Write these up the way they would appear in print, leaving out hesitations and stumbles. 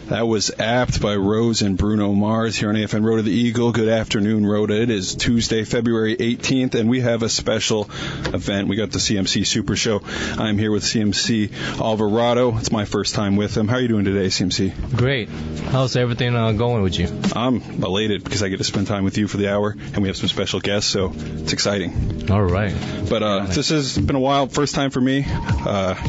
That was Apt by Rose and Bruno Mars here on AFN Rota the Eagle. Good afternoon, Rota. It is Tuesday, February 18th, and we have a special event. We got the CMC Super Show. I'm here with CMC Alvarado. It's my first time with him. How are you doing today, CMC? Great. How's everything going with you? I'm elated because I get to spend time with you for the hour, and we have some special guests, so it's exciting. All right. But this has been a while, first time for me.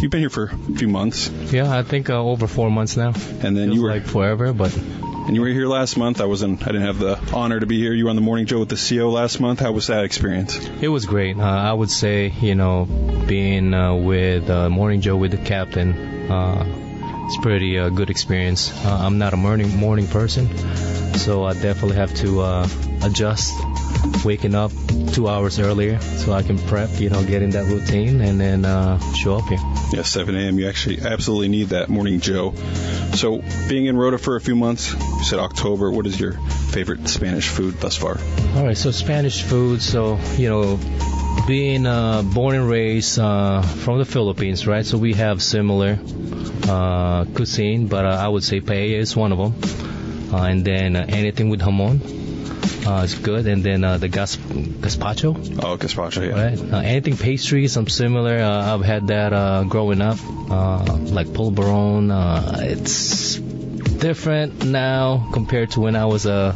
You've been here for a few months. Yeah, I think over 4 months now. And then you were like forever, but... And you were here last month. I didn't have the honor to be here. You were on the Morning Joe with the CO last month. How was that experience? It was great. I would say, being with Morning Joe with the captain, it's pretty good experience. I'm not a morning person, so I definitely have to adjust, waking up 2 hours earlier so I can prep, get in that routine and then show up here. Yeah, 7 a.m. You actually absolutely need that Morning Joe. So being in Rota for a few months, you said October, what is your favorite Spanish food thus far? All right, so Spanish food, so, being born and raised from the Philippines, right? So we have similar cuisine, but I would say paella is one of them. And then anything with jamon. It's good, and then the gazpacho. Oh, gazpacho, yeah. Right. Anything pastries, I'm similar. I've had that growing up, like polvoron. It's different now compared to when I was a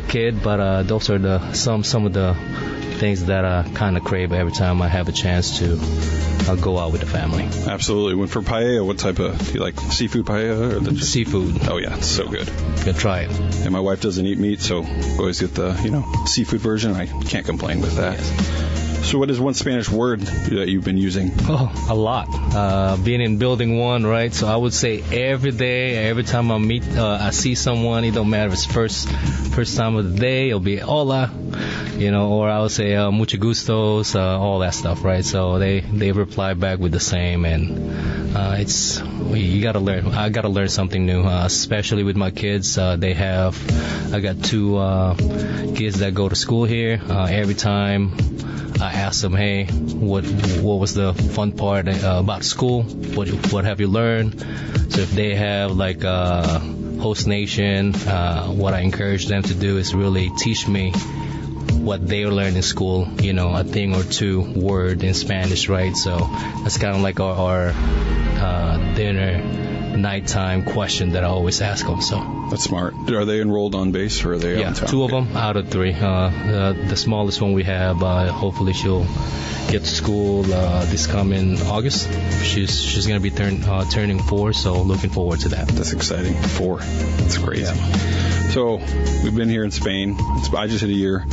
kid, but those are some of the things that I kind of crave every time I have a chance to go out with the family. Absolutely. For paella, what type of, do you like seafood paella? Or Seafood. Oh, yeah, it's so good. Good, try it. And my wife doesn't eat meat, so I always get the, seafood version. I can't complain with that. Yes. So what is one Spanish word that you've been using? Oh, a lot. Being in building 1, right? So I would say every day, every time I see someone, it don't matter if it's first time of the day, it'll be hola, or I would say mucho gustos, all that stuff, right? So they reply back with the same, and you gotta learn. I gotta learn something new, especially with my kids. I got 2 kids that go to school here. Every time I ask them, hey, what was the fun part about school? What have you learned? So if they have like host nation, what I encourage them to do is really teach me what they learned in school, a thing or two word in Spanish, right? So that's kind of like our dinner nighttime question that I always ask them. So that's smart. Are they enrolled on base or are they on top? 2 of them out of 3. The smallest one we have, hopefully she'll get to school this coming August. She's going to be turning 4, so looking forward to that. That's exciting. 4. That's crazy. Yeah. So we've been here in Spain. I just hit a year.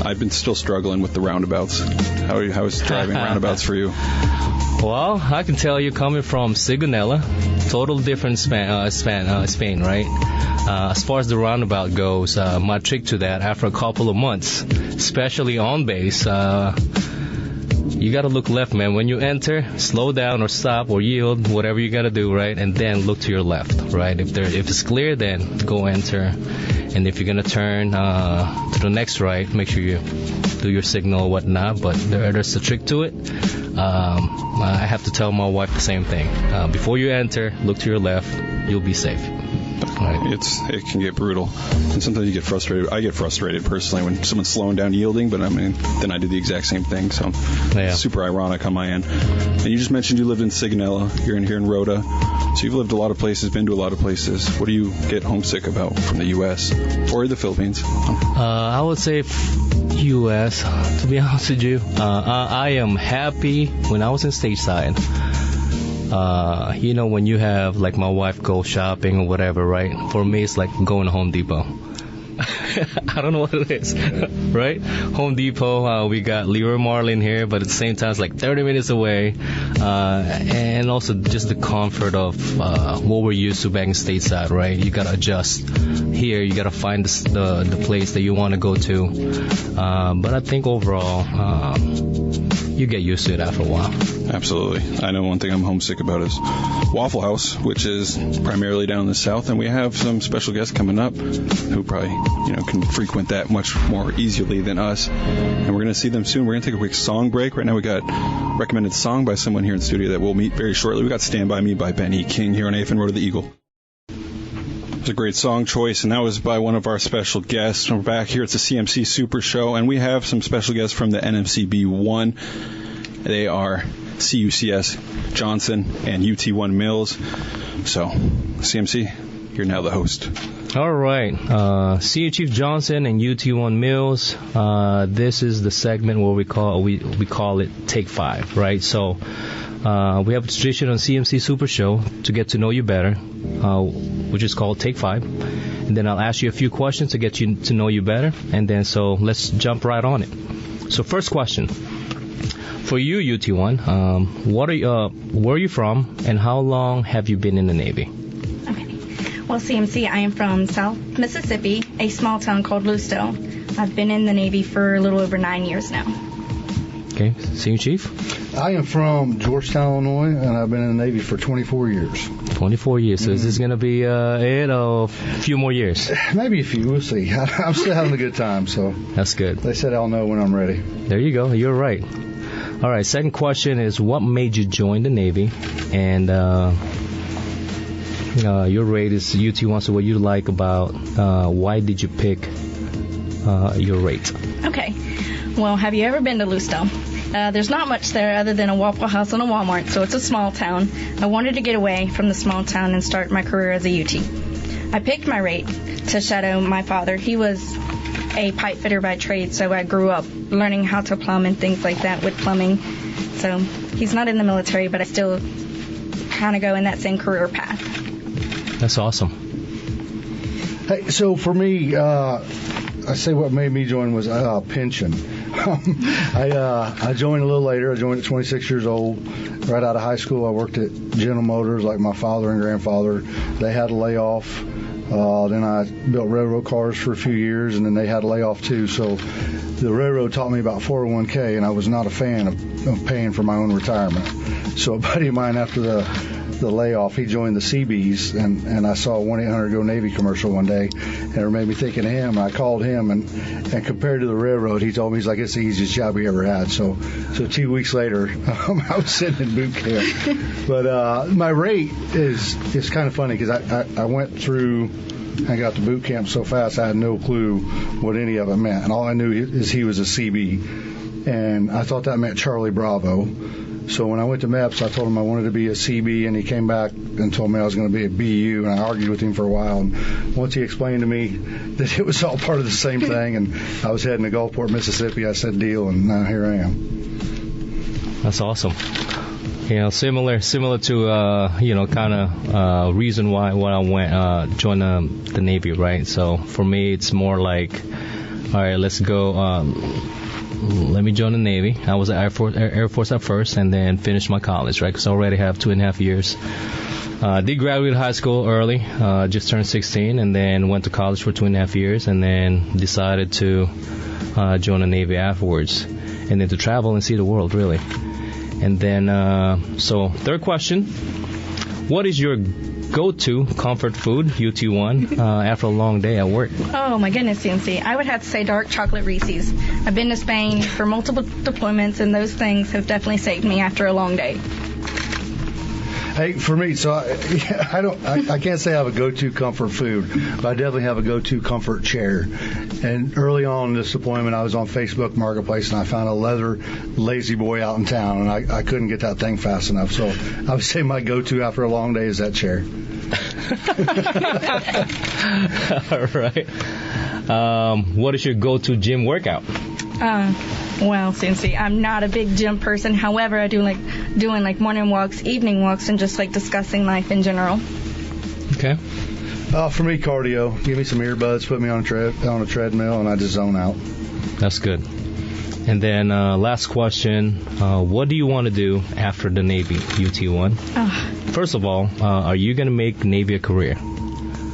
I've been still struggling with the roundabouts. How is driving roundabouts for you? Well, I can tell you, coming from Sigonella, total different Spain, right? As far as the roundabout goes, my trick to that, after a couple of months, especially on base, you got to look left, man. When you enter, slow down or stop or yield, whatever you got to do, right? And then look to your left, right? If it's clear, then go enter. And if you're going to turn to the next right, make sure you do your signal or whatnot. But there's a trick to it. I have to tell my wife the same thing. Before you enter, look to your left. You'll be safe. Right. It can get brutal, and sometimes you get frustrated. I get frustrated personally when someone's slowing down, yielding, but then I do the exact same thing. So it's super ironic on my end. And you just mentioned you lived in Sigonella. You're here in Rota, so you've lived a lot of places, been to a lot of places. What do you get homesick about from the U.S. or the Philippines? I would say U.S. To be honest with you, I am happy when I was in stateside. When you have, like, my wife go shopping or whatever, right? For me, it's like going to Home Depot. I don't know what it is, right? Home Depot, we got Leroy Marlin here, but at the same time, it's like 30 minutes away. And also just the comfort of what we're used to back in stateside, right? You got to adjust. Here, you got to find the place that you want to go to. But I think overall, you get used to it after a while. Absolutely. I know one thing I'm homesick about is Waffle House, which is primarily down in the south, and we have some special guests coming up who probably, can frequent that much more easily than us. And we're going to see them soon. We're going to take a quick song break. Right now we got recommended song by someone here in the studio that we'll meet very shortly. We got Stand By Me by Ben E. King here on AFN Rota the Eagle. It's a great song choice, and that was by one of our special guests. We're back here at the CMC Super Show, and we have some special guests from the NMCB-1. They are CUCS Johnson and UT1 Mills. So, CMC, you're now the host. All right. CU Chief Johnson and UT1 Mills. This is the segment where we call it Take 5, right? So, we have a tradition on CMC Super Show to get to know you better, which is called Take 5. And then I'll ask you a few questions to get you to know you better. And then so let's jump right on it. So first question. For you, UT1, where are you from, and how long have you been in the Navy? Okay. Well, CMC, I am from South Mississippi, a small town called Lusto. I've been in the Navy for a little over 9 years now. Okay. Senior Chief? I am from Georgetown, Illinois, and I've been in the Navy for 24 years. 24 years. So is this going to be it or a few more years? Maybe a few. We'll see. I'm still having a good time, so. That's good. They said I'll know when I'm ready. There you go. You're right. All right, second question is, what made you join the Navy? And your rate is UT1, so what you like about why did you pick your rate? Okay. Well, have you ever been to Lusto? There's not much there other than a Waffle House and a Walmart, so it's a small town. I wanted to get away from the small town and start my career as a UT. I picked my rate to shadow my father. He was a pipe fitter by trade, so I grew up learning how to plumb and things like that with plumbing. So he's not in the military, but I still kind of go in that same career path. That's awesome. Hey, so for me, I say what made me join was pension. I joined a little later. I joined at 26 years old. Right out of high school, I worked at General Motors like my father and grandfather. They had a layoff. Then I built railroad cars for a few years, and then they had a layoff too. So the railroad taught me about 401k, and I was not a fan of paying for my own retirement. So a buddy of mine, after the layoff, he joined the Seabees, and I saw a 1-800-GO-NAVY commercial one day, and it made me think of him. I called him, and compared to the railroad, he told me, he's like, it's the easiest job we ever had. So 2 weeks later, I was sitting in boot camp. But my rate is kind of funny because I went through and got to boot camp so fast, I had no clue what any of it meant. And all I knew is he was a CB, and I thought that meant Charlie Bravo. So when I went to MEPS, I told him I wanted to be a CB, and he came back and told me I was going to be a BU, and I argued with him for a while. And once he explained to me that it was all part of the same thing, and I was heading to Gulfport, Mississippi, I said deal, and now here I am. That's awesome. Similar to reason why I went join the Navy, right? So for me, it's more like, all right, let's go. Let me join the Navy. I was at Air Force at first, and then finished my college, right? Because I already have 2.5 years. Did graduate high school early, just turned 16, and then went to college for 2.5 years, and then decided to join the Navy afterwards, and then to travel and see the world, really. And then, so third question, what is your go-to comfort food, UT1, after a long day at work? Oh, my goodness, CMC. I would have to say dark chocolate Reese's. I've been to Spain for multiple deployments, and those things have definitely saved me after a long day. Hey, for me, so I can't say I have a go-to comfort food, but I definitely have a go-to comfort chair. And early on in this deployment, I was on Facebook Marketplace, and I found a leather Lazy Boy out in town, and I couldn't get that thing fast enough. So I would say my go-to after a long day is that chair. All right. What is your go-to gym workout? Well, CMC, I'm not a big gym person. However, I do like doing like morning walks, evening walks, and just like discussing life in general. Okay. For me, cardio. Give me some earbuds, put me on a treadmill, and I just zone out. That's good. And then last question, what do you want to do after the Navy, UT1? First of all, are you going to make Navy a career?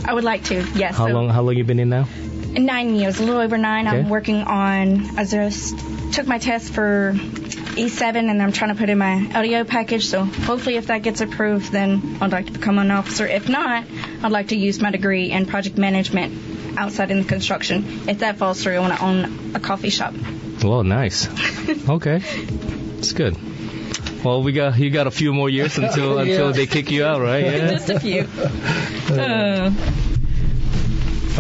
I would like to, yes. How long you been in now? 9 years, a little over 9. Okay. I'm working on, I just took my test for E7, and I'm trying to put in my LDO package, so hopefully if that gets approved, then I'd like to become an officer. If not, I'd like to use my degree in project management outside in the construction. If that falls through, I want to own a coffee shop. Well, nice. Okay. It's good. Well, you got a few more years until they kick you out, right? Yeah. Just a few.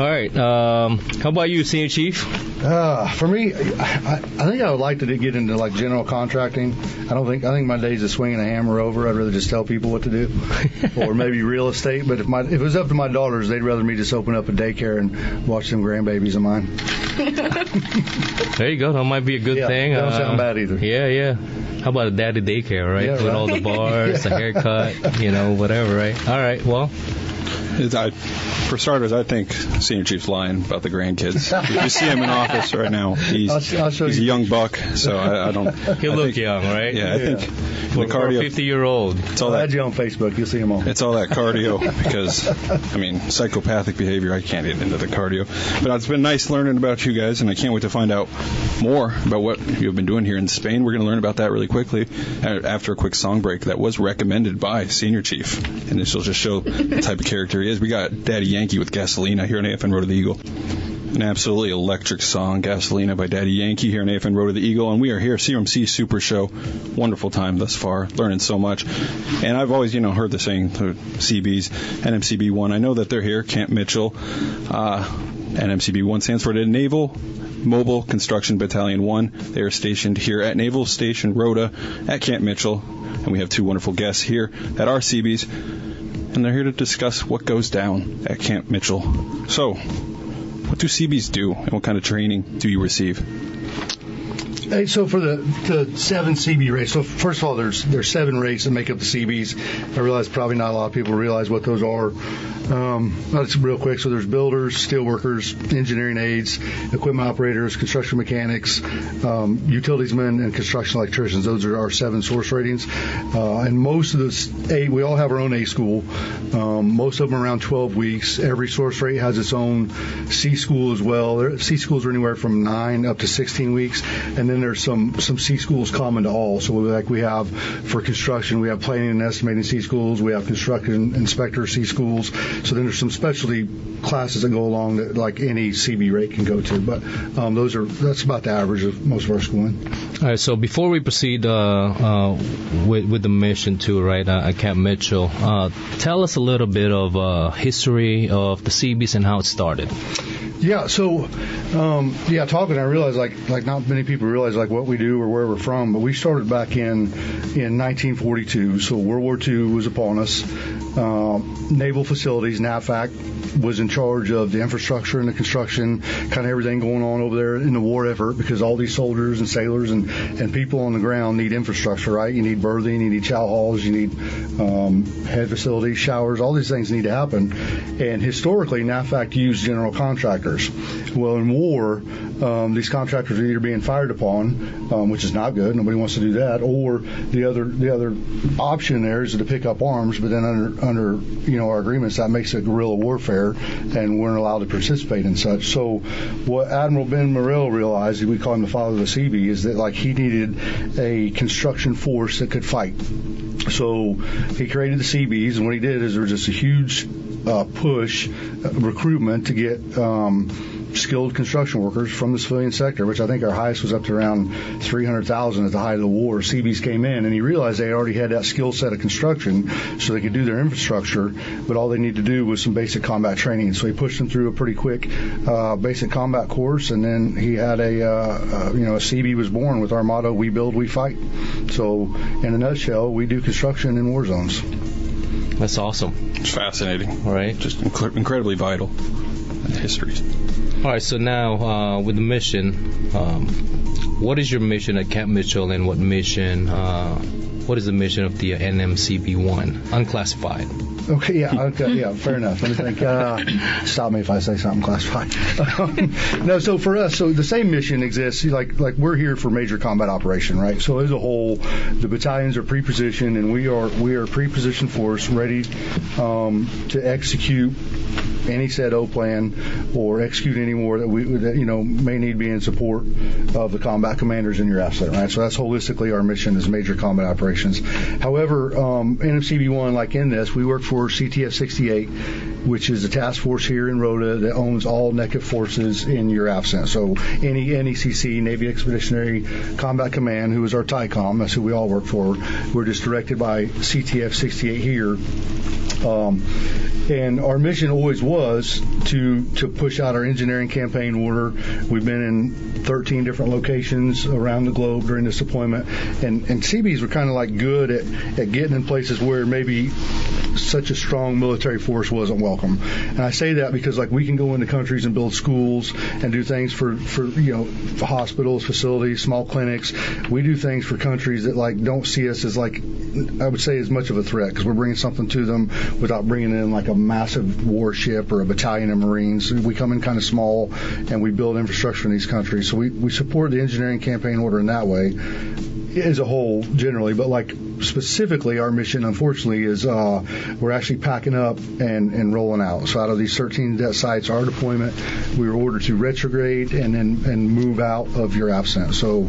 All right. How about you, Senior Chief? For me, I think I would like to get into like general contracting. I think my days of swinging a hammer are over. I'd rather just tell people what to do, or maybe real estate. But if it was up to my daughters, they'd rather me just open up a daycare and watch them grandbabies of mine. There you go. That might be a good thing. Don't sound bad either. Yeah. How about a daddy daycare, right? Yeah, with all the bars, the haircut, whatever, right? All right. Well. For starters, I think Senior Chief's lying about the grandkids. If you see him in office right now, he's a young buck, so I don't... He'll look young, right? Yeah, I think the cardio... 50-year-old. I'll add you on Facebook. You'll see him all. It's all that cardio because, psychopathic behavior, I can't get into the cardio. But it's been nice learning about you guys, and I can't wait to find out more about what you've been doing here in Spain. We're going to learn about that really quickly after a quick song break that was recommended by Senior Chief. And this will just show the type of character he is. We got Daddy Yankee with Gasolina here on AFN Rota the Eagle. An absolutely electric song, Gasolina by Daddy Yankee here on AFN Rota the Eagle. And we are here, CMC Super Show. Wonderful time thus far, learning so much. And I've always, heard the saying, the CBs, NMCB-1. I know that they're here, Camp Mitchell. NMCB-1 stands for the Naval Mobile Construction Battalion 1. They are stationed here at Naval Station Rota at Camp Mitchell. And we have two wonderful guests here at our CBs. And they're here to discuss what goes down at Camp Mitchell. So, what do CBs do, and what kind of training do you receive? Hey, so for the 7 CB rates, so first of all, there's 7 rates that make up the CBs. I realize probably not a lot of people realize what those are. That's real quick. So there's builders, steel workers, engineering aides, equipment operators, construction mechanics, utilitiesmen, and construction electricians. Those are our 7 source ratings. And most of this we all have our own A school. Most of them around 12 weeks. Every source rate has its own C school as well. C schools are anywhere from 9 up to 16 weeks. And then there's some C schools common to all. So we have for construction, we have planning and estimating C schools. We have construction inspector C schools. So then there's some specialty classes that go along that like any CB rate can go to. But that's about the average of most of our schooling. All right. So before we proceed with the mission too, right, at Camp Mitchell, tell us a little bit of history of the CBs and how it started. Yeah, so, talking, I realized, like not many people realize, like, what we do or where we're from, but we started back in 1942, so World War II was upon us. Naval facilities, NAVFAC, was in charge of the infrastructure and the construction, kind of everything going on over there in the war effort, because all these soldiers and sailors and people on the ground need infrastructure, right? You need berthing, you need chow halls, you need head facilities, showers, all these things need to happen. And historically, NAVFAC used general contractors. Well, in war, these contractors are either being fired upon, which is not good. Nobody wants to do that. Or the other option there is to pick up arms. But then under our agreements, that makes it guerrilla warfare, and we're not allowed to participate in such. So what Admiral Ben Morrell realized, we call him the father of the CB, is that he needed a construction force that could fight. So he created the CBs, and what he did is there was just a huge push recruitment to get skilled construction workers from the civilian sector, which I think our highest was up to around 300,000 at the height of the war. CBs came in, and he realized they already had that skill set of construction, so they could do their infrastructure, but all they needed to do was some basic combat training. So he pushed them through a pretty quick basic combat course, and then he had a CB was born with our motto, "We build, we fight." So in a nutshell, we do construction in war zones. That's awesome. It's fascinating. All right. Just incredibly vital histories. All right, so now with the mission, what is your mission at Camp Mitchell, and what is the mission of the NMCB-1? Unclassified. Okay, fair enough. Let me think. Stop me if I say something classified. No, so for us, the same mission exists. Like we're here for major combat operation, right? So as a whole, the battalions are pre-positioned, and we are a pre-positioned force ready to execute any said O plan or execute any more that may need to be in support of the combat commanders in your asset, right? So that's holistically our mission is major combat operations. However, NMCB-1, like in this, we work for CTF 68, which is a task force here in Rota that owns all NECA forces in your AFCENT. So any NECC, Navy Expeditionary Combat Command, who is our TICOM, that's who we all work for. We're just directed by CTF 68 here. And our mission always was to push out our engineering campaign order. We've been in 13 different locations around the globe during this deployment. And CBs were kind of like good at getting in places where maybe such a strong military force wasn't welcome. And I say that because like we can go into countries and build schools and do things for for hospitals, facilities, small clinics. We do things for countries that like don't see us as like, I would say, as much of a threat, because we're bringing something to them without bringing in like a massive warship or a battalion of Marines. We come in kind of small and we build infrastructure in these countries. So we support the engineering campaign order in that way as a whole generally, but like specifically our mission, unfortunately, is we're actually packing up and rolling out. So out of these 13 sites, our deployment, we were ordered to retrograde and move out of your AFCENT. So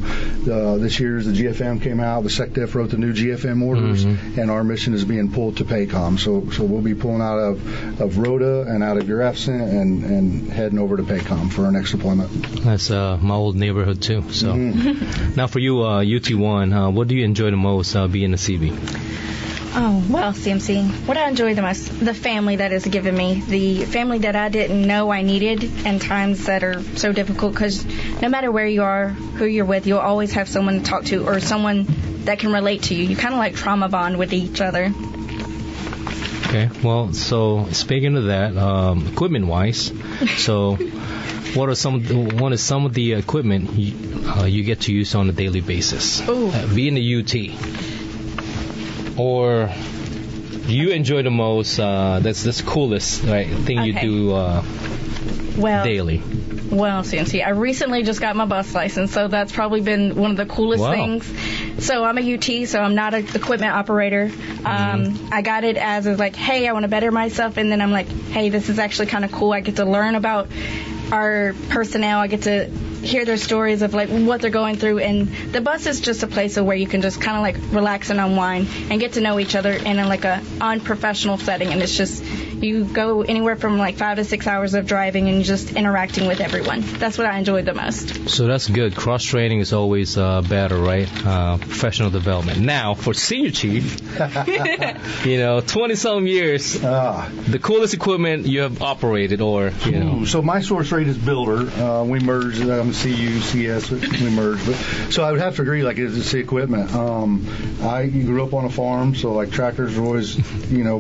this year's the GFM came out, the SecDef wrote the new GFM orders, and our mission is being pulled to PACOM. So we'll be pulling out of Rota and out of your AFCENT and heading over to PACOM for our next deployment. That's my old neighborhood too. So now for you, UT1, what do you enjoy the most being a CB? Oh, well, CMC, what I enjoy the most, the family that is given me, the family that I didn't know I needed in times that are so difficult, because no matter where you are, who you're with, you'll always have someone to talk to or someone that can relate to you. You kind of like trauma bond with each other. Okay, well, so speaking of that, equipment-wise, so what is some of the equipment you get to use on a daily basis? Being a UT, or you enjoy the most? That's the coolest thing you do daily. Well, CNC, I recently just got my bus license, so that's probably been one of the coolest things. So I'm a UT, so I'm not an equipment operator. I got it as like, hey, I want to better myself, and then I'm like, hey, this is actually kind of cool. I get to learn about our personnel. I get to hear their stories of like what they're going through, and the bus is just a place where you can just kind of like relax and unwind and get to know each other in like a unprofessional setting. And it's just, you go anywhere from like 5 to 6 hours of driving and just interacting with everyone. That's what I enjoyed the most. So that's good. Cross training is always better, right? Professional development. Now for senior chief, 20-some years, the coolest equipment you have operated, or So my source rate is builder. We merged. CU, CS, we merged. But so I would have to agree, like, it's the equipment. I grew up on a farm, so like tractors were always,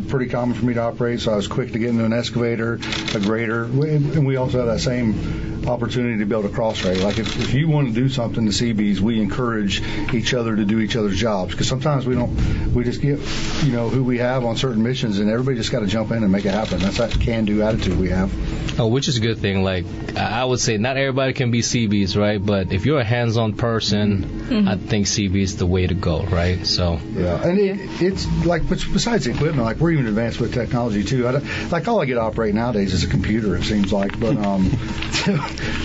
pretty common for me to operate. So I was quick to get into an excavator, a grader, and we also have that same opportunity to be able to cross rate. Like if you want to do something to CBs, we encourage each other to do each other's jobs, because sometimes we just get who we have on certain missions, and everybody just got to jump in and make it happen. That's that can-do attitude we have. Which is a good thing. Like I would say, not everybody can be CBs, right? But if you're a hands-on person, I think CB is the way to go, right? So yeah, and it's like, besides the equipment, like we're even advanced with technology too. Like all I get to operate nowadays is a computer, it seems like, but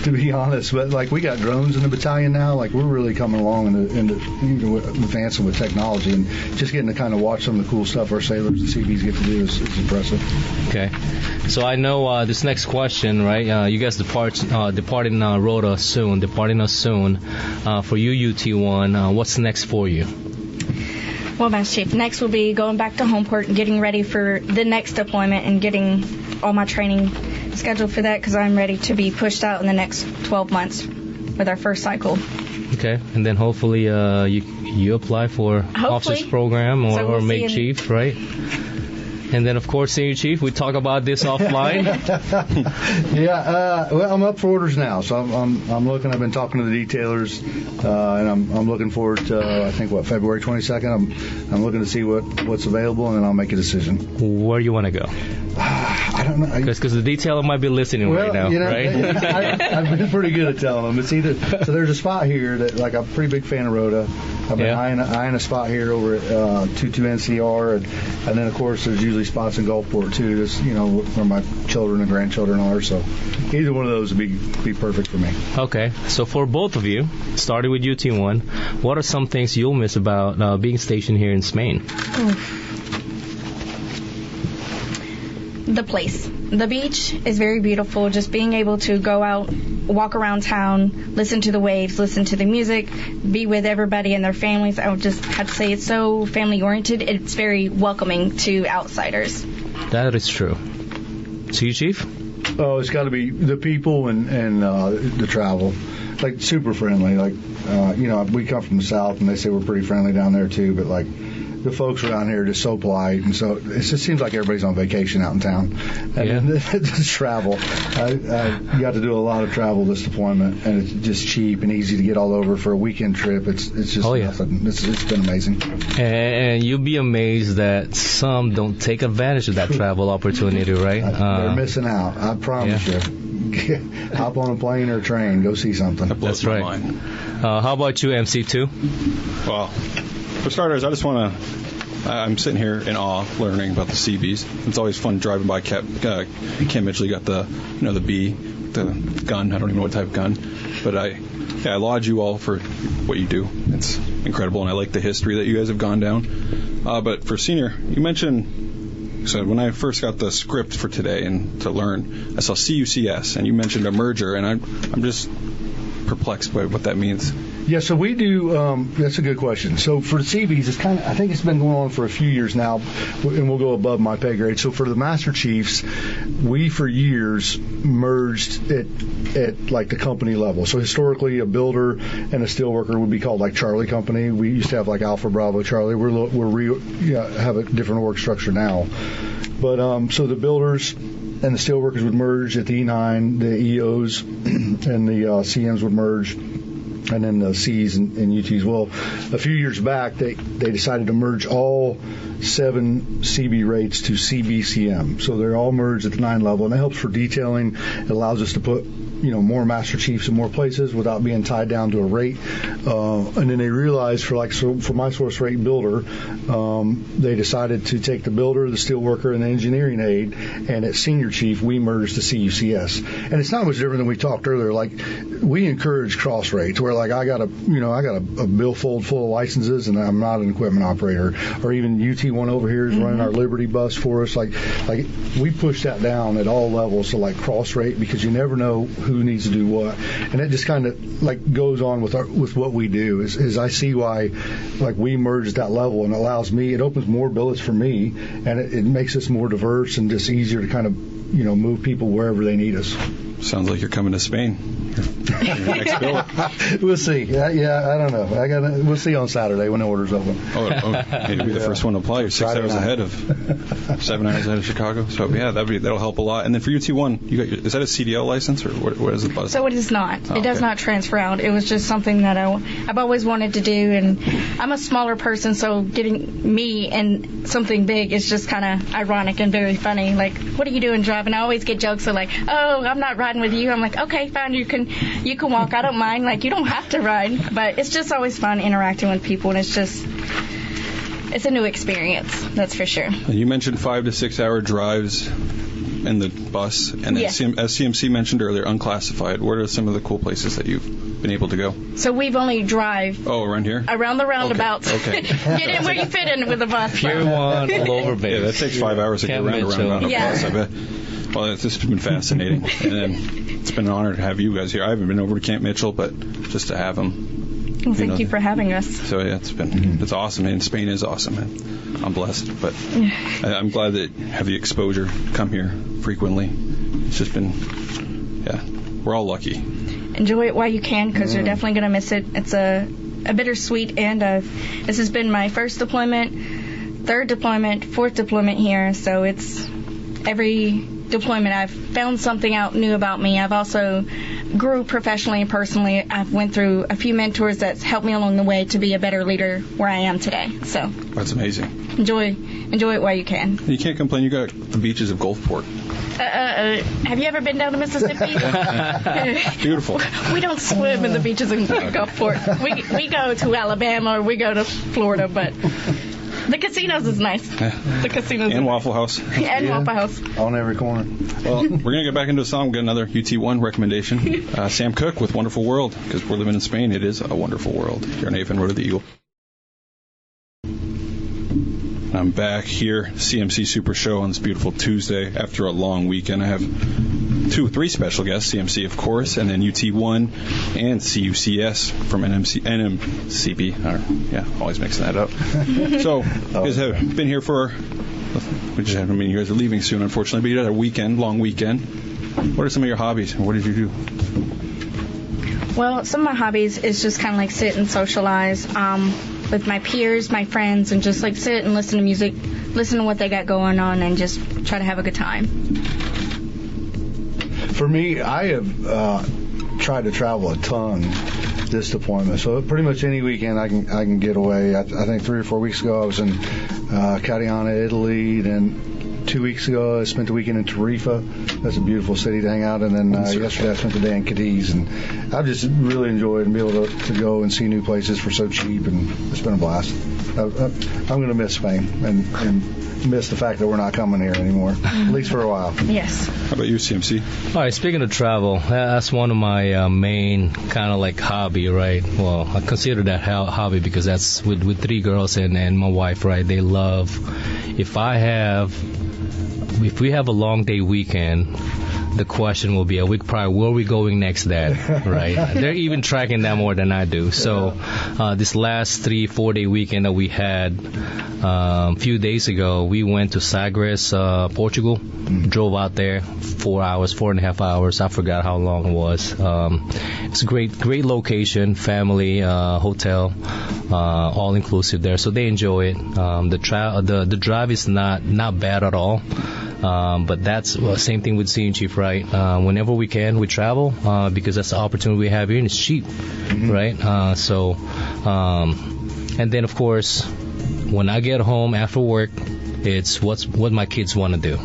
to be honest, but like we got drones in the battalion now. Like we're really coming along in advancing with technology, and just getting to kind of watch some of the cool stuff our sailors and CBs get to do is impressive. Okay, so I know this next question, right? You guys departing Rota soon, departing us soon. For you, UT1, what's next for you? Well, Master Chief, next will be going back to Homeport and getting ready for the next deployment and getting all my training scheduled for that, because I'm ready to be pushed out in the next 12 months with our first cycle. Okay, and then hopefully you apply for officers program or make chief, right? And then, of course, Senior Chief, we talk about this offline. Well, I'm up for orders now, so I'm looking. I've been talking to the detailers, and I'm looking forward to I think February 22nd. I'm looking to see what's available, and then I'll make a decision. Where do you want to go? I don't know. Because the detailer might be listening right now, right? I've been pretty good at telling them. It's either, so there's a spot here that, like, I'm a pretty big fan of Rota. I've been eyeing a spot here over at 22 NCR, and then, of course, there's usually spots in Gulfport, too, just, where my children and grandchildren are. So either one of those would be perfect for me. Okay. So for both of you, starting with UT1, what are some things you'll miss about being stationed here in Spain? The place. The beach is very beautiful. Just being able to go out, walk around town, listen to the waves, listen to the music, be with everybody and their families. I would just have to say it's so family-oriented. It's very welcoming to outsiders. That is true. So you, Chief? Oh, it's got to be the people and the travel. Like, super friendly. Like, we come from the South, and they say we're pretty friendly down there, too. But, like, the folks around here are just so polite. And so it just seems like everybody's on vacation out in town. And the travel. I got to do a lot of travel this deployment, and it's just cheap and easy to get all over for a weekend trip. It's just nothing. It's been amazing. And you'll be amazed that some don't take advantage of that travel opportunity, right? They're missing out. I promise you. Hop on a plane or a train, go see something. That's right. How about you, MC2? Well, for starters, I just want to. I'm sitting here in awe, learning about the CBs. It's always fun driving by Camp Mitchell. You got the B, the gun. I don't even know what type of gun, but I laud you all for what you do. It's incredible, and I like the history that you guys have gone down. But for senior, you mentioned. So when I first got the script for today and to learn, I saw CUCS, and you mentioned a merger, and I'm just perplexed by what that means. Yeah, so we do. That's a good question. So for the CBs, it's I think it's been going on for a few years now, and we'll go above my pay grade. So for the Master Chiefs, we for years merged at like the company level. So historically, a builder and a steelworker would be called like Charlie Company. We used to have like Alpha Bravo Charlie. Have a different org structure now. But so the builders and the steelworkers would merge at the E9, the EOs and the CMs would merge, and then the Cs and UTs. Well, a few years back, they decided to merge all 7 CB rates to CBCM. So they're all merged at the 9 level, and it helps for detailing. It allows us to put more Master Chiefs in more places without being tied down to a rate. And then they realized for my source rate builder, they decided to take the builder, the steelworker, and the engineering aide, and at senior chief we merged to CUCS. And it's not much different than we talked earlier. Like, we encourage cross rates where like I got a billfold full of licenses and I'm not an equipment operator, or even UT1 over here is running our Liberty bus for us. Like we push that down at all levels to like cross rate, because you never know who needs to do what, and it just kind of like goes on with what we do. Is I see why like we merge that level, and it opens more billets for me, and it makes us more diverse and just easier to kind of move people wherever they need us. Sounds like you're coming to Spain. Your next billet. We'll see. I don't know. We'll see on Saturday when the order's open. Maybe be the first one to apply. You're 6 hours ahead of 7 hours ahead of Chicago. So yeah, that'll help a lot. And then for UT1, is that a CDL license, or what is the bus? So it is not. It does not transfer out. It was just something that I've always wanted to do, and I'm a smaller person, so getting me in something big is just kind of ironic and very funny. Like, what are you doing driving? I always get jokes of like, oh, I'm not riding with you. I'm like, okay, fine, you can walk. I don't mind. Like, you don't have to ride, but it's just always fun interacting with people, and it's a new experience. That's for sure. You mentioned 5 to 6 hour drives in the bus, and as CMC mentioned earlier, unclassified. What are some of the cool places that you've been able to go? So we've only drive. Oh, around here? Around the roundabouts. Okay. Get in where you fit in with the bus. Pier 1, all over base. Yeah, that takes 5 hours to get around a bus, I bet. Well, this has been fascinating, and then it's been an honor to have you guys here. I haven't been over to Camp Mitchell, but just to have them. Well, thank you for having us. So yeah, it's awesome, and Spain is awesome, and I'm blessed. But I'm glad that you have the exposure to come here frequently. It's just been, we're all lucky. Enjoy it while you can, because you're definitely going to miss it. It's a bittersweet end of. This has been my first deployment, 3rd deployment, 4th deployment here, so it's every deployment I've found something out new about me. I've also grew professionally and personally. I've went through a few mentors that's helped me along the way to be a better leader where I am today. So that's amazing. Enjoy it while you can. You can't complain. You got the beaches of Gulfport. Have you ever been down to Mississippi? Beautiful. We don't swim in the beaches in Gulfport. We go to Alabama or we go to Florida, but the casinos is nice. The casinos and Waffle House. And Waffle House. On every corner. Well, we're going to get back into a song. We've got another UT1 recommendation. Sam Cooke with Wonderful World, because we're living in Spain. It is a wonderful world. Here on AFN Rota, the Eagle. I'm back here, CMC Super Show on this beautiful Tuesday after a long weekend. I have 3 special guests, CMC of course, and then UT1 and CUCS from NMCB. Always mixing that up. So, you guys have been here for, you guys are leaving soon, unfortunately, but you had a long weekend. What are some of your hobbies, and what did you do? Well, some of my hobbies is just kind of like sit and socialize with my peers, my friends, and just like sit and listen to music, listen to what they got going on, and just try to have a good time. For me, I have tried to travel a ton this deployment. So pretty much any weekend I can get away. I think 3 or 4 weeks ago I was in Catania, Italy. Then 2 weeks ago I spent the weekend in Tarifa. That's a beautiful city to hang out. And then yesterday I spent the day in Cadiz. And I've just really enjoyed and be able to go and see new places for so cheap. And it's been a blast. I'm going to miss Spain and miss the fact that we're not coming here anymore, at least for a while. Yes. How about you, CMC? All right, speaking of travel, that's one of my main kind of like hobby, right? Well, I consider that hobby because that's with 3 girls and my wife, right? They love, if we have a long day weekend, the question will be, where are we going next, Dad? Right? They're even tracking that more than I do. So this last 3-4 day weekend that we had a few days ago, we went to Sagres, Portugal. Drove out there 4.5 hours. I forgot how long it was. It's a great location, family, hotel, all inclusive there. So they enjoy it. The drive is not bad at all. But that's same thing with Scene Chief, right? Whenever we can, we travel because that's the opportunity we have here, and it's cheap, right? And then of course, when I get home after work, it's what my kids want to do.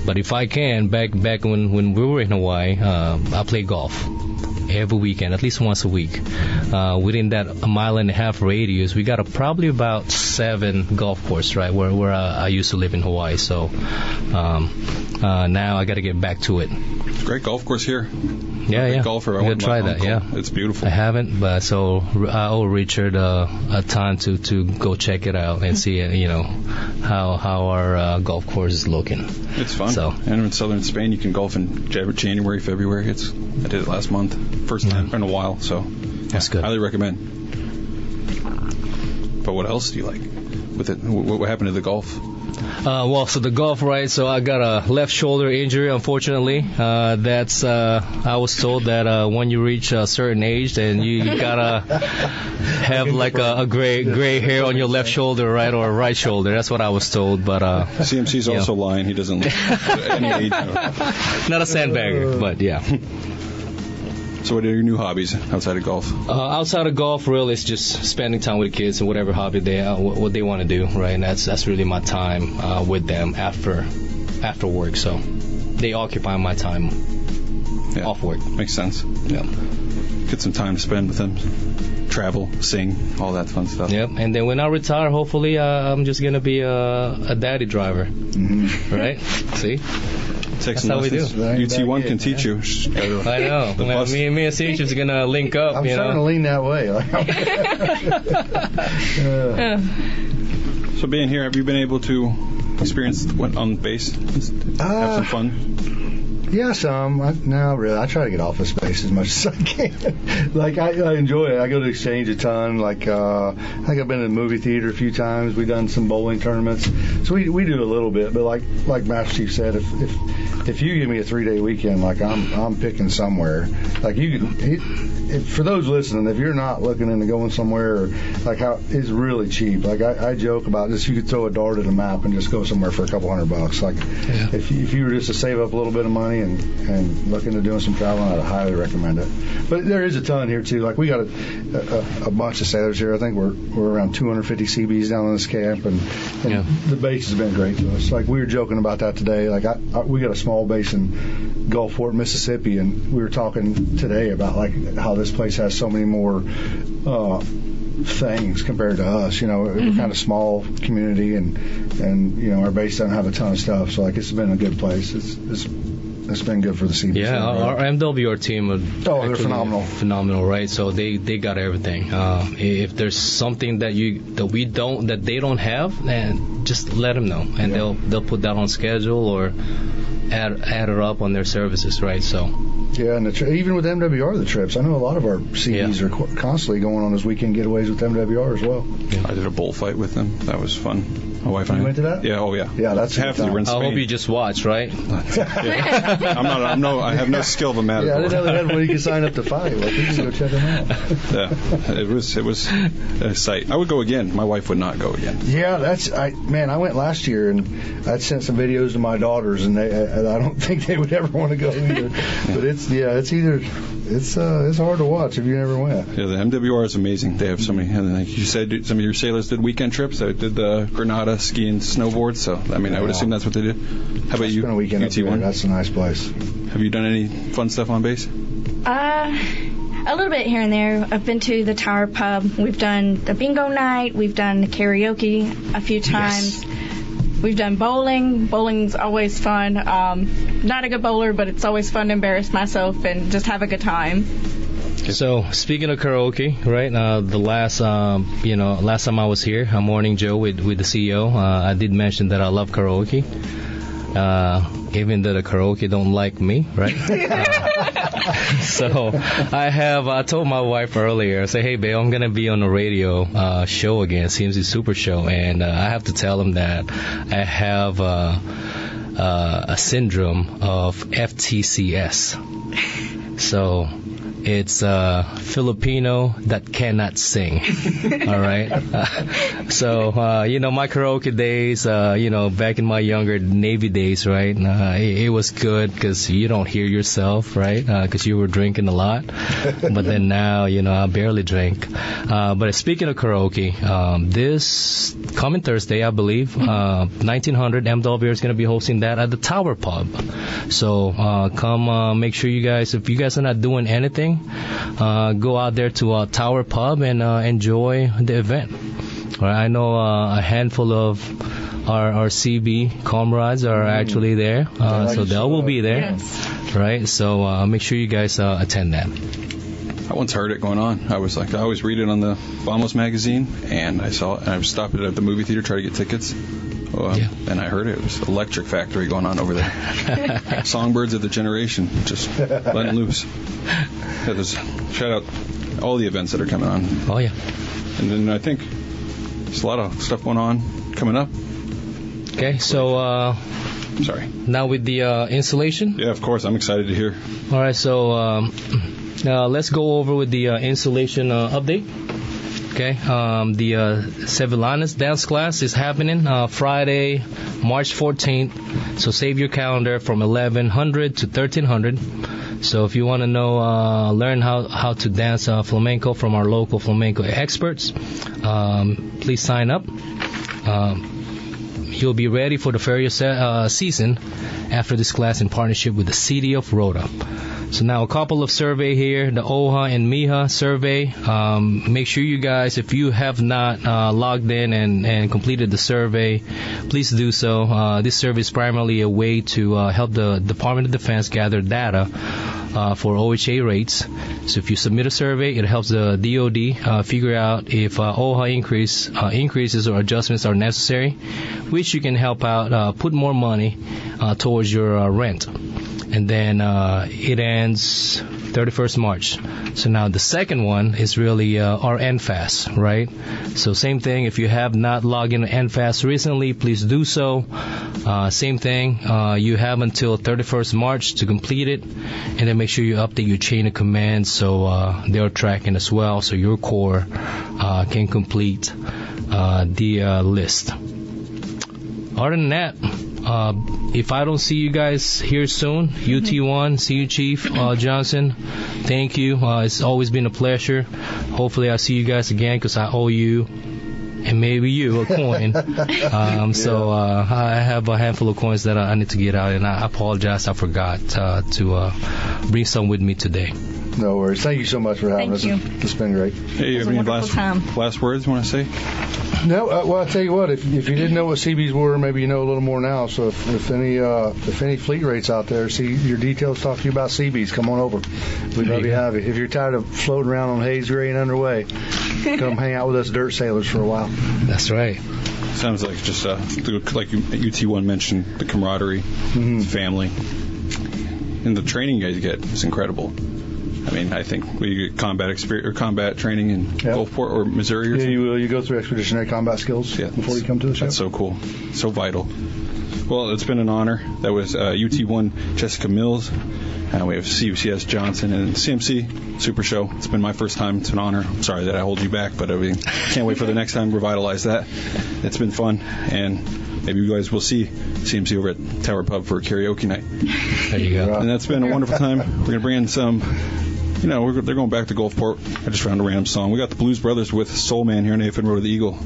But if I can, back when we were in Hawaii, I play golf every weekend, at least once a week. Within that 1.5 mile radius, we got probably about 7 golf courses, right, where I used to live in Hawaii. So now I got to get back to it. Great golf course here. Yeah. Golfer. I got to try that. Yeah, it's beautiful. I haven't, but so I owe Richard a time to go check it out and see, how our golf course is looking. It's fun. So, and in southern Spain, you can golf in January, February. I did it last month, first time in a while. So that's good. Highly recommend. But what else do you like with it? What happened to the golf? So the golf, right? So I got a left shoulder injury, unfortunately. I was told that when you reach a certain age, then you gotta have like a gray hair on your left shoulder, right, or right shoulder. That's what I was told. But CMC's also lying. He doesn't look any age. Not a sandbagger, but yeah. So what are your new hobbies outside of golf? Outside of golf, really, it's just spending time with the kids and whatever hobby what they want to do, right? And that's really my time with them after work. So they occupy my time off work. Makes sense. Yeah. Get some time to spend with them. Travel, sing, all that fun stuff. Yep. And then when I retire, hopefully, I'm just gonna be a daddy driver. Mm-hmm. Right? See. That's how we do. UT1 can teach you. I know. Me and Sage are gonna link up. I'm starting to lean that way. So being here, have you been able to experience what on base? Have some fun? Yeah, some. No, really. I try to get off of space as much as I can. Like, I enjoy it. I go to Exchange a ton. Like, I think I've been in the movie theater a few times. We've done some bowling tournaments. So we do a little bit. But like Master Chief said, if you give me a 3-day weekend, like I'm picking somewhere. Like for those listening, if you're not looking into going somewhere, like how it's really cheap. Like I joke about this, you could throw a dart at a map and just go somewhere for a couple $100. Like if you were just to save up a little bit of money and look into doing some traveling, I'd highly recommend it. But there is a ton here too. Like we got a bunch of sailors here. I think we're around 250 CBs down in this camp, and the base has been great to us. Like we were joking about that today. Like we got a small base in Gulfport, Mississippi, and we were talking today about like how this place has so many more things compared to us. We're kind of small community, and our base doesn't have a ton of stuff. So like it's been a good place. It's good for the CBC. Yeah, our MWR team they're phenomenal. Phenomenal, right? So they got everything. If there's something that they don't have, then just let them know, and they'll put that on schedule or add it up on their services, right? So. Yeah, and even with MWR, the trips, I know a lot of our CVs are constantly going on those weekend getaways with MWR as well. Yeah. I did a bullfight with them. That was fun. My wife and I went to that? Yeah, oh yeah. Yeah, that's half the in Spain. I hope you just watch, right? I have no skill of a matador. Yeah, I didn't know they had one you could sign up to fight. Like, you can go check them out. Yeah, it was a sight. I would go again. My wife would not go again. Yeah, I went last year, and I'd sent some videos to my daughters, and I don't think they would ever want to go either. But it's hard to watch if you never went. Yeah, the MWR is amazing. They have so many, and like you said, some of your sailors did weekend trips. I did the Granada ski and snowboard. So I mean, I would assume that's what they did. How about you? Spent a weekend up there. That's a nice place. Have you done any fun stuff on base? A little bit here and there. I've been to the Tower Pub. We've done the bingo night. We've done the karaoke a few times. Yes. We've done bowling. Bowling's always fun. Not a good bowler, but it's always fun to embarrass myself and just have a good time. So speaking of karaoke, right? The last time I was here, Morning Joe with the CEO, I did mention that I love karaoke. Even though the karaoke don't like me, right? So I told my wife earlier, I said, hey babe, I'm gonna be on a radio show again, CMC Super Show, and I have to tell them that I have a syndrome of FTCS. So it's Filipino that cannot sing. All right. So my karaoke days, back in my younger Navy days, right? It was good because you don't hear yourself, right? Because you were drinking a lot. But then now, I barely drink. But speaking of karaoke, this coming Thursday, I believe, 1900 MWR is going to be hosting that at the Tower Pub. So come, make sure you guys, if you guys are not doing anything, go out there to Tower Pub and enjoy the event. All right, I know a handful of our CB comrades are actually there, so they will be there. Yes. Right, so make sure you guys attend that. I once heard it going on. I always read it on the Vamos magazine, and I saw it, and I stopped it at the movie theater, try to get tickets. And I heard it was Electric Factory going on over there. Songbirds of the generation, just letting loose. Yeah, shout out all the events that are coming on. Oh yeah. And then I think there's a lot of stuff going on coming up. Okay, so sorry. Now with the installation. Yeah, of course. I'm excited to hear. All right, so let's go over with the installation update. Okay, the Sevillanas dance class is happening Friday, March 14th. So save your calendar from 1100 to 1300. So if you want to learn how to dance flamenco from our local flamenco experts, please sign up. You'll be ready for the ferial season after this class in partnership with the City of Rota. So now a couple of survey here, the OHA and MIHA survey. Make sure you guys, if you have not logged in and completed the survey, please do so. This survey is primarily a way to help the Department of Defense gather data for OHA rates. So if you submit a survey, it helps the DoD figure out if OHA increases or adjustments are necessary, which you can help out put more money towards your rent. And then it ends 31st March. So now the second one is really our NFAS, right? So same thing, if you have not logged into NFAS recently, please do so. Same thing, you have until 31st March to complete it. And then make sure you update your chain of command so they're tracking as well, so your corps can complete the list. Other than that, if I don't see you guys here soon, UT1, see you, Chief Johnson. Thank you. It's always been a pleasure. Hopefully I see you guys again because I owe you and maybe you a coin. So I have a handful of coins that I need to get out, and I apologize. I forgot to bring some with me today. No worries. Thank you so much for having us. It's been great. Hey, you have any last words you want to say? No. Well, I'll tell you what. If you didn't know what CBs were, maybe you know a little more now. So if any fleet rates out there see your details, talk to you about CBs, come on over. We'd love to have you. If you're tired of floating around on haze, gray, and underway, come hang out with us dirt sailors for a while. That's right. Sounds like just like UT1 mentioned, the camaraderie, family, and the training you guys get is incredible. I mean, I think we get combat experience or combat training in Gulfport or Missouri or something. You will. You go through expeditionary combat skills before you come to the show. That's so cool. So vital. Well, it's been an honor. That was UT1 Jessica Mills. We have CUCS Johnson and CMC Super Show. It's been my first time. It's an honor. I'm sorry that I hold you back, but I mean, can't wait for the next time to revitalize that. It's been fun, and maybe you guys will see CMC over at Tower Pub for a karaoke night. There you go. And that's been a wonderful time. We're going to bring in some... they're going back to Gulfport. I just found a random song. We got the Blues Brothers with Soul Man here in AFN Rota the Eagle.